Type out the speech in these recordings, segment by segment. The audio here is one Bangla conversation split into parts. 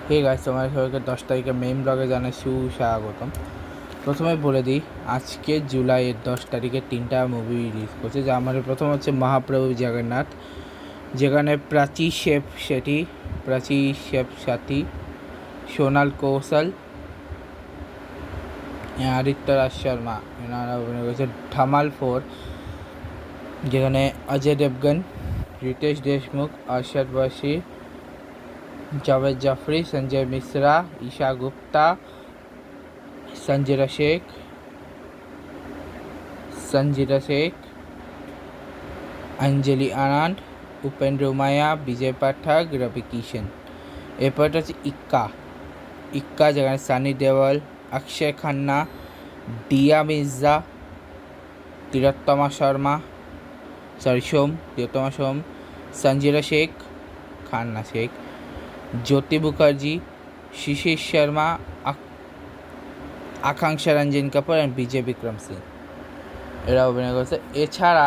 হে গাইস, তোমার সবাইকে 10 তারিখে মেইন ব্লগে জানাই সুস্বাগতম। প্রথমে বলে দিই, আজকে জুলাইয়ের 10 তারিখে 3টা মুভি রিলিজ করছে। যা আমাদের প্রথম হচ্ছে মহাপ্রভু জগন্নাথ, যেখানে প্রাচী শেফ সাথী, সোনাল কৌশল, আদিত্য রাজ শর্মা এনারা অভিনয় করেছে। ধামাল 4, যেখানে অজয় দেবগন, রিতেশ দেশমুখ, অর্ষদ বাসী, जावेद जाफरी, संजय मिश्रा, ईशा गुप्ता, संजीरा शेख, अंजलि आनंद, उपेंद्र उमाया, विजय पाठक, रवि किशन। एरपर इक्का जगह सनी देओल, अक्षय खन्ना, दिया मिर्जा, तिलोत्तमा सोम, संजीरा शेख, खन्ना शेख, ज्योति मुखार्जी, शिशिर शर्मा, आकांक्षा रंजन कपूर एंड विजय विक्रम सिंह এরা অভিনয় করেছে। এছাড়া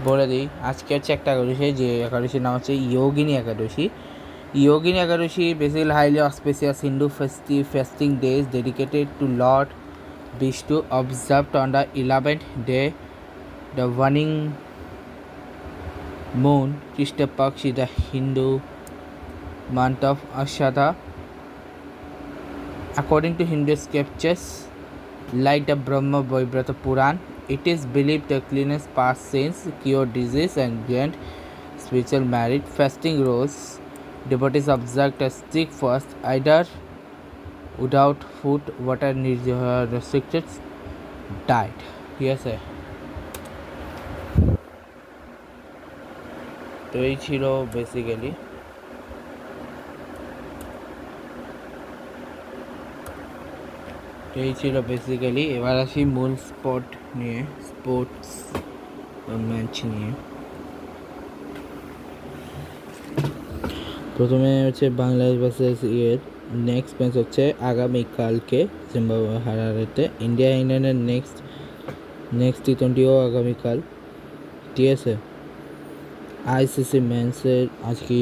বলে দিই, আজকে হচ্ছে একটা একাদশী, যে একাদশীর নাম হচ্ছে Yogini Ekadashi. Yogini Ekadashi basically highly auspicious Hindu fasting days dedicated to lord Vishnu, observed on the 11th day the waning moon Krishna Paksh is the Hindu month of Ashadha. According to Hindu scriptures like the Brahma Vaivrata Puran, it is believed to cleanse past sins, cure disease and grant spiritual merit. Fasting rules: devotees observe a strict fast either without food, water, restricted diet. Yes, sir. তো এই ছিল বেসিক্যালি। এবার আসি মূল স্পোর্টস ম্যাচ নিয়ে। প্রথমে হচ্ছে বাংলাদেশ ভার্সেস নেক্সট ম্যাচ হচ্ছে আগামীকালকে জিম্বাবুয়ে হারারেতে। ইন্ডিয়া ইংল্যান্ডের নেক্সট টি20ও আগামীকাল, ঠিক আছে। আইসিসি ম্যাচের আজকে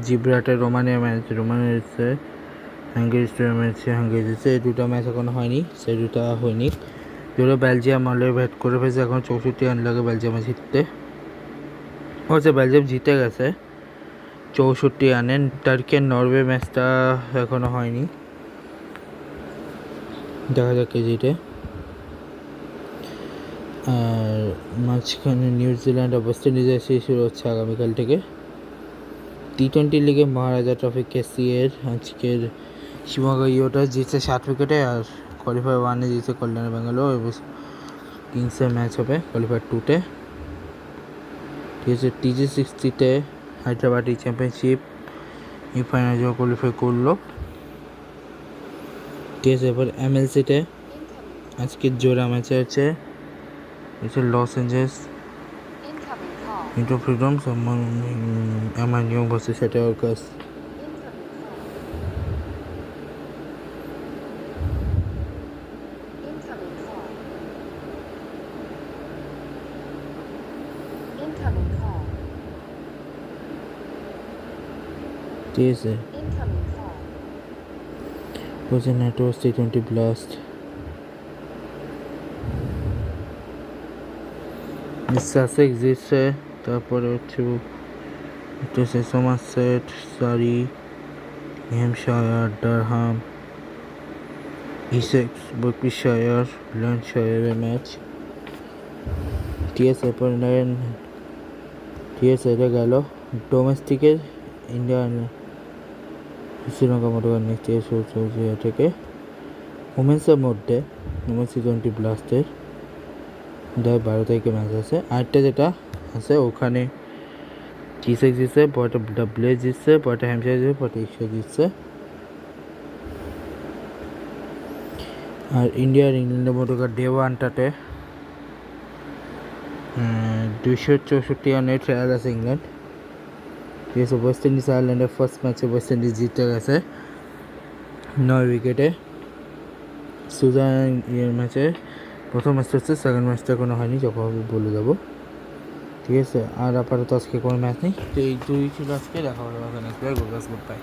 জিব্রাল্টার রোমানিয়াতে হাঙ্গেরি জিতছে। এই দুটো ম্যাচ এখনো হয়নি, দুটো বেলজিয়াম অলরেডি ব্যাট করে ফেলেছে। এখন 64 রান লাগে বেলজিয়ামে জিততে। বেলজিয়াম জিতে গেছে 64 রানে। টার্কি নরওয়ে ম্যাচটা এখনো হয়নি, দেখা যাক কে জিতে। আর মাঝখানে নিউজিল্যান্ড ওয়েস্ট ইন্ডিজের শুরু হচ্ছে আগামীকাল থেকে। টি20 লিগে মহারাজা ট্রফি কেসিএর আজকের শিবমোগা জিতছে 7 উইকেটে, আর কোয়ালিফায়ার 1-এ জিতছে কল্যাণ ব্যাঙ্গালোর। কিংসের ম্যাচ হবে কোয়ালিফায়ার 2-তে, ঠিক আছে। TG60-তে হায়দ্রাবাদ চ্যাম্পিয়নশিপ ফাইনাল কোয়ালিফাই করলো, ঠিক আছে। এবার MLC-তে আজকের জোড়া ম্যাচ আছে Los Angeles inter freedoms MIU versus সেটাওয়ার্কার্স। ঠিক আছে, হচ্ছে নেটওয়ার্ক T20 ব্লাস্ট, সাসেক্স জিতছে। তারপরে হচ্ছে Somerset, Surrey, Hampshire, Durham, Essex, Yorkshire, ল্যান্ডশায়ারের ম্যাচ, ঠিক আছে। এরপর ঠিক আছে, এটা গেল ডোমেস্টিকের। ইন্ডিয়া শ্রীলঙ্কা মোটর নেক্সট ইয়ার চলছে থেকে। ওমেন্সের মধ্যে ওমেন্স T20 ব্লাস্টের 12 তারিখে ম্যাচ আছে। আরেকটা যেটা আছে ওখানে G6 জিতছে, পরটা WS জিতছে, পরটা হ্যাম্পশায়ার জিতছে, পরটা ইস্টার জিতছে। আর ইন্ডিয়ার ইংল্যান্ডের মধ্যে ডে 1টাতে 264 রানের ট্রায়াল আছে ইংল্যান্ড, ঠিক আছে। ওয়েস্ট ইন্ডিজ আয়ারল্যান্ডের ফার্স্ট ম্যাচে ওয়েস্ট ইন্ডিজ জিতে গেছে 9 উইকেটে। সুদান ম্যাচে প্রথম ম্যাচটা হচ্ছে, সেকেন্ড ম্যাচটা এখনো হয়নি, যখন হবে বলে যাবো, ঠিক আছে। আর আপাতত আজকে কোনো ম্যাচ নেই। তো এই দুই ছিল আজকে, দেখা হবে নেক্সট বাই।